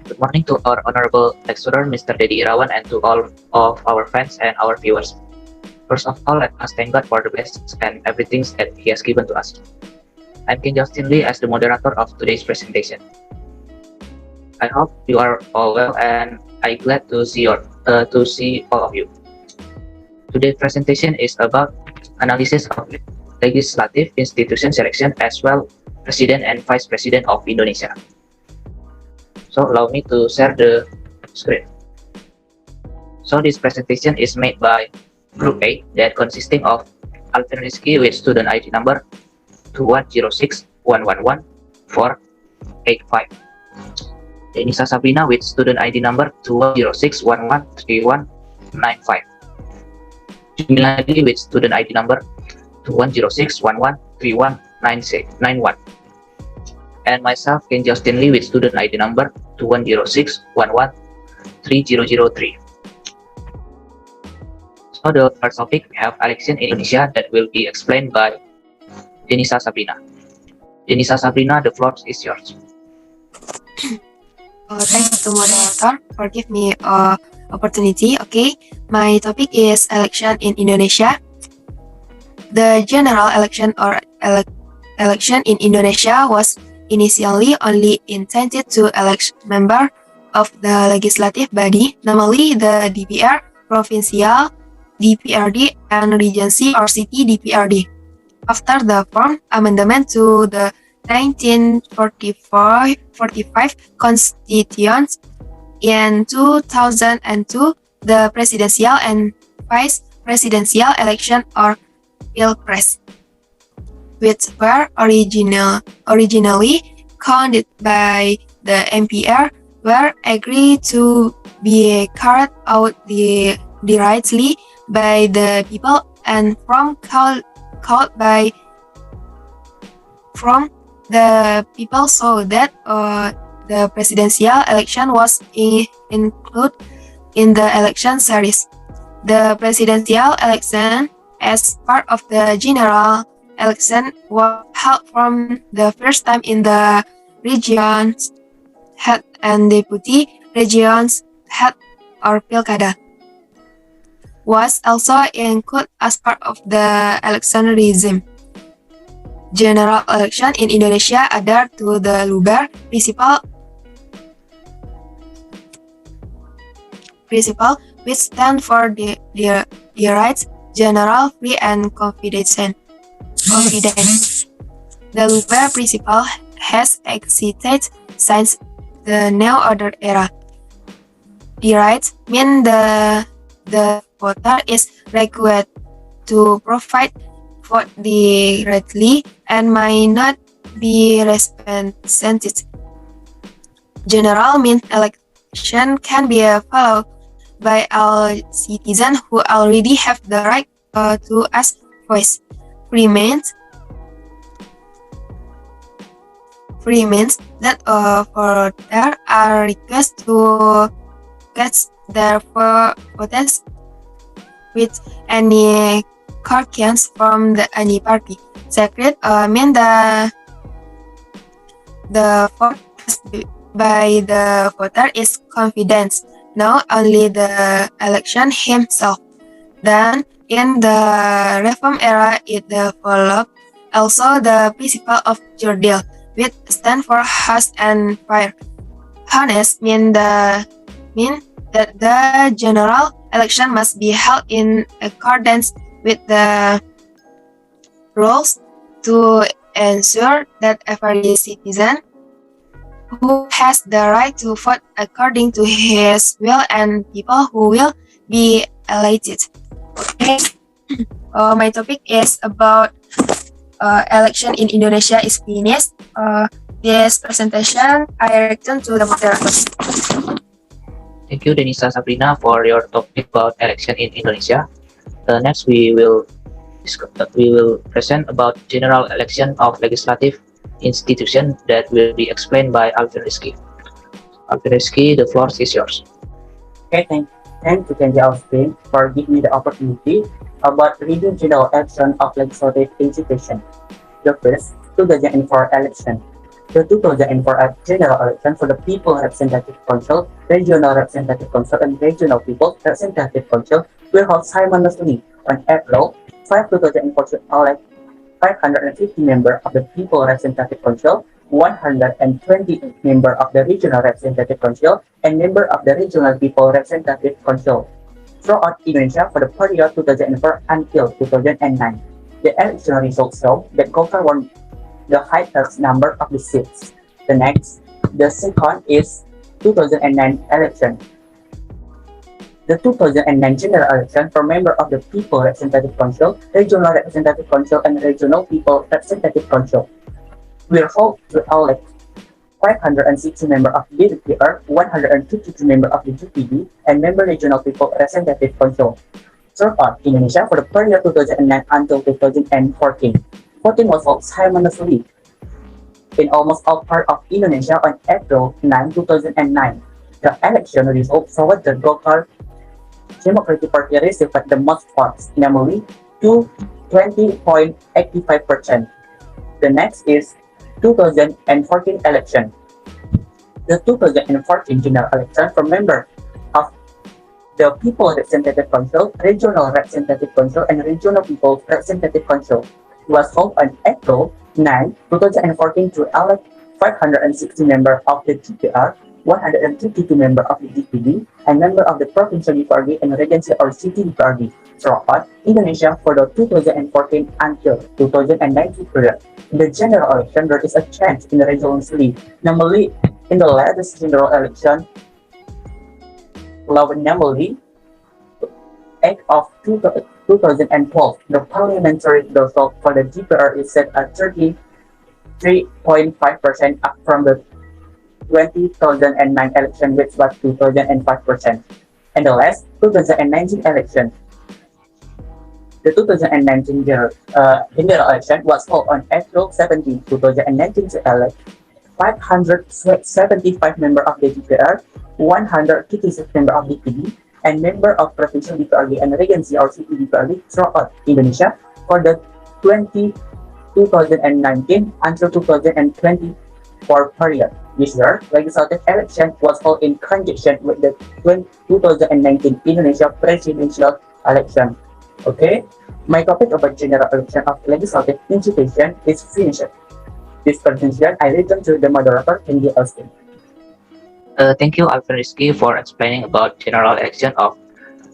Good morning to our honorable lecturer, Mr. Dedi Irawan, and to all of our friends and our viewers. First of all, let us thank God for the blessings and everything that He has given to us. I'm Kenzi Austin Lee as the moderator of today's presentation. I hope you are all well, and I'm glad to see all of you. Today's presentation is about analysis of legislative institution selection as well President and Vice President of Indonesia. So allow me to share the screen. So this presentation is made by Group A that consisting of Alfin Rizqi with student ID number 2106111485. Denisa Sabrina with student ID number 2106113195. Jumila Neli with student ID number 2106113191. And myself, Kenzi Austin Lee with student ID number 2106113003. So the first topic, we have election in Indonesia that will be explained by Denisa Sabrina. Denisa Sabrina, the floor is yours. Thank you to moderator for giving me opportunity. Okay, my topic is election in Indonesia. The general election or election in Indonesia was initially only intended to elect member of the legislative body, namely the DPR, provincial DPRD, and Regency or City DPRD. After the form amendment to the 1945 Constitution in 2002, the presidential and vice presidential election or Pilpres, which were originally conducted by the MPR, were agreed to be carried out directly by the people and called by from the people, so that the presidential election was included in the election series. The presidential election, as part of the general election, was held from the first time in the regions head and deputy regions head or pilkada. Was also included as part of the election regime. General election in Indonesia adhere to the Lubar principle, which stand for the rights, general, free, and confidence. The Lubar principle has existed since the New Order era. The rights mean the voter is required to provide vote directly and might not be represented. General means election can be followed by all citizens who already have the right to ask voice. Free means that voters are requested to cast their votes with any caucus from any party. Secret means the vote cast by the voter is confidence, not only the election himself. Then, in the reform era, it developed also the principle of jurdil, which stands for honest and fair. Honest means that the general election must be held in accordance with the rules to ensure that every citizen who has the right to vote according to his will and people who will be elected. Okay, my topic is about election in Indonesia is finished. This presentation I return to the moderator. Thank you, Denisa Sabrina, for your topic about election in Indonesia. Next, we will present about general election of legislative institution that will be explained by Alfin Rizqi. Alfin Rizqi, the floor is yours. Okay, thank you, Kenzi Austin, for giving me the opportunity about reading general election of legislative institution. The first, 2004 election. The 2004 general election for the People Representative Council, Regional Representative Council, and Regional People Representative Council will hold simultaneously on April 5, 2004 to elect 550 members of the People Representative Council, 128 members of the Regional Representative Council, and members of the Regional People Representative Council throughout Indonesia for the period 2004 until 2009. The election results show that Golkar won the highest number of the seats. The second is 2009 election. The 2009 general election for members of the People Representative Council, Regional Representative Council, and Regional People Representative Council will hold to elect 560 members of the DPR, 152 members of the GPD, and member Regional People Representative Council throughout Indonesia for the period 2009 until 2014. Voting was held simultaneously in almost all parts of Indonesia on April 9, 2009. The election results showed that Golkar Democratic Party received the most votes, namely 20.85%. The next is 2014 election. The 2014 general election for members of the People Representative Council, Regional Representative Council, and Regional People Representative Council was held on April 9, 2014 to elect 560 members of the DPR, 152 members of the DPD, and members of the Provincial DPRD and Regency or City DPRD throughout Indonesia for the 2014 until 2019 period. In the general election, there is a change in the regional sleeve. Namely, in the latest general election, namely 8 of 2012, the parliamentary result for the DPR is set at 33.5%, up from the 2009 election, which was 2005%. And the last 2019 election. The 2019 general election was held on April 17, 2019 to elect 575 members of the DPR, 156 members of DPD, and members of Provincial DPRD and Regency or City DPRD throughout Indonesia for the 2019 until 2024 period. This year, legislative election was held in conjunction with the 2019 Indonesia presidential election. Okay, my topic about general election of legislative institution is finished. This presentation, I return to the moderator, Kenzi Austin. Thank you, Alfin Rizqi, for explaining about general election of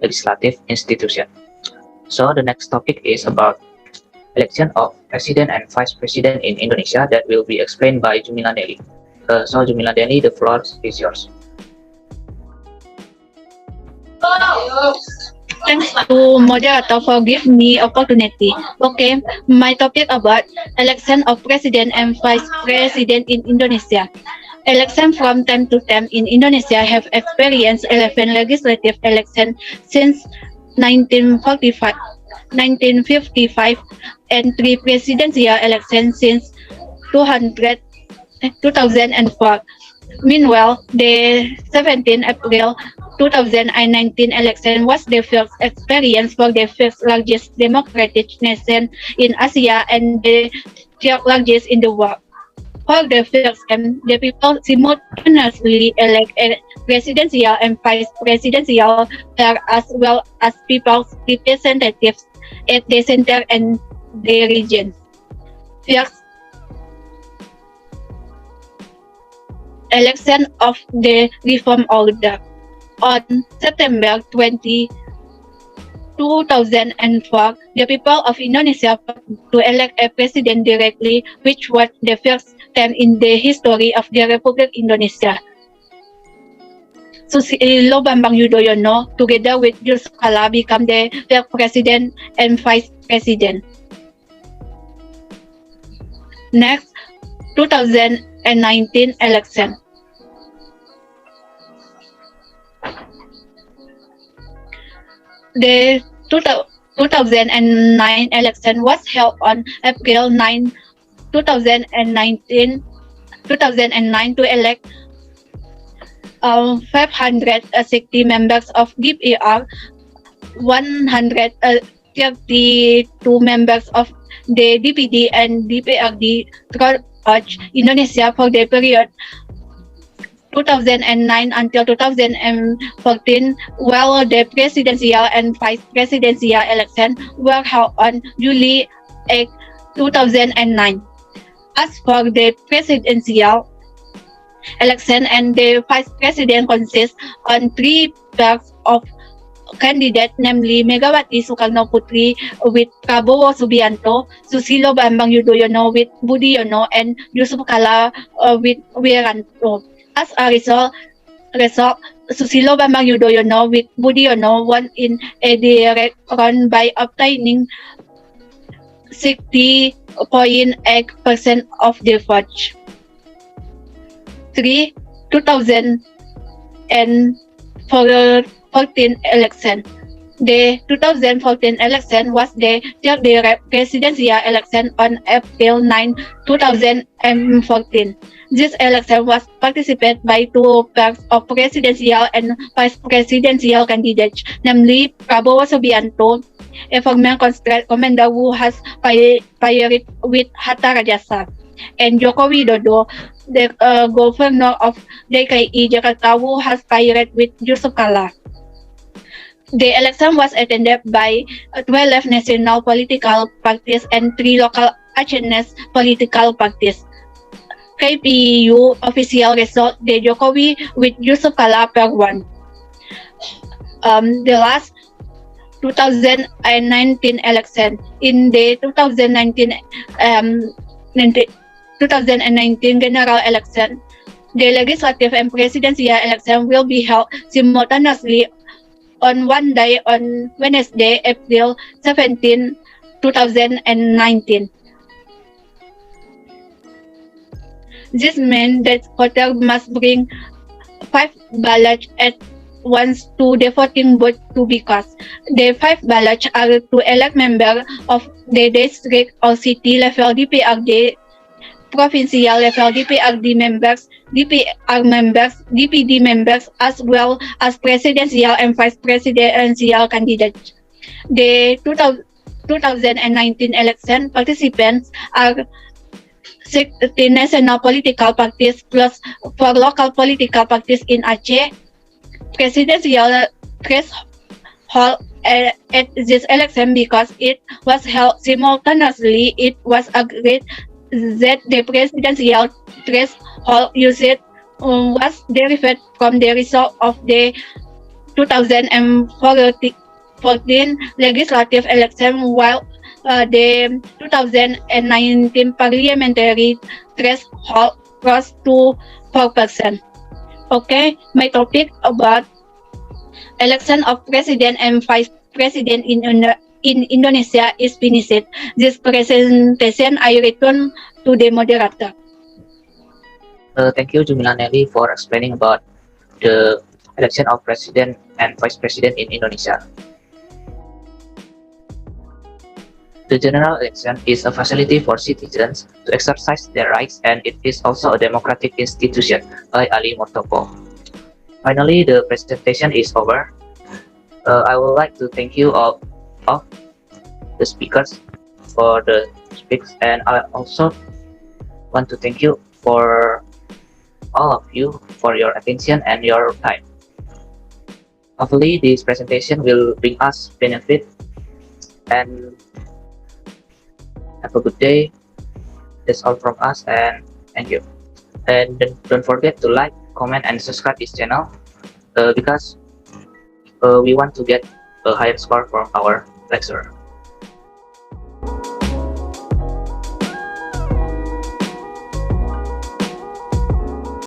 legislative institution. So the next topic is about election of president and vice president in Indonesia that will be explained by Jumila Neli. So Jumila Neli, the floor is yours. Thanks to moderator for giving me opportunity. Okay, my topic about election of president and vice president in Indonesia. Election from time to time in Indonesia have experienced 11 legislative elections since 1955 and 3 presidential elections since 2004. Meanwhile, the 17 April 2019 election was the first experience for the first largest democratic nation in Asia and the third largest in the world. For the first time, the people simultaneously elect a presidential and vice presidential pair as well as people's representatives at the center and the region. First, election of the reform order. On September 20, 2004, the people of Indonesia voted to elect a president directly, which was the first time in the history of the Republic Indonesia. Susilo Bambang Yudhoyono, together with Yusuf Kala, become the first president and vice president. Next, 2019 election. The 2009 election was held on April 9, 2009 to elect 560 members of DPR, 132 members of the DPD and DPRD urged Indonesia for the period 2009 until 2014, while the presidential and vice presidential elections were held on July 8, 2009. As for the presidential election and the vice president consists on three pairs of candidates, namely Megawati Soekarno Putri with Prabowo Subianto, Susilo Bambang Yudhoyono with Budiono, and Yusuf Kala with Wiranto. As a result, Susilo Bambang Yudhoyono with Budiono won in a direct run by obtaining 60.8% of the vote. 3. 2014 election. The 2014 election was the third direct presidential election on April 9, 2014. This election was participated by two pairs of presidential and vice presidential candidates, namely Prabowo Subianto, a former conscript commander who has fired with Hatta Rajasa, and Joko Widodo, the governor of DKI Jakarta, who has fired with Yusuf Kala. The election was attended by 12 national political parties and 3 local Aceh political parties. KPU official result, the Jokowi with Yusuf Kala per 1. The last 2019 election. In the 2019 general election, the legislative and presidential election will be held simultaneously on one day on Wednesday, April 17, 2019. This means that voters must bring 5 ballots at once to the voting booth to be cast. The 5 ballots are to elect members of the district or city level DPRD, provincial level DPRD members, DPR members, DPD members, as well as presidential and vice presidential candidates. The 2019 election participants are 60 national political parties plus 4 local political parties in Aceh. Presidential threshold at this election because it was held simultaneously. It was agreed that the presidential threshold used was derived from the result of the 2014 legislative election, while the 2019 parliamentary threshold rose to 4%. Okay, my topic about election of president and vice president in Indonesia is finished. This presentation I return to the moderator. Thank you, Jumila Neli, for explaining about the election of president and vice president in Indonesia. The general election is a facility for citizens to exercise their rights, and it is also a democratic institution by Ali Murtoko. Finally, the presentation is over. I would like to thank you all of the speakers for the speaks, and I also want to thank you for all of you for your attention and your time. Hopefully, this presentation will bring us benefit, and have a good day. That's all from us, and thank you. And don't forget to like, comment, and subscribe this channel because we want to get a higher score from our lecturer.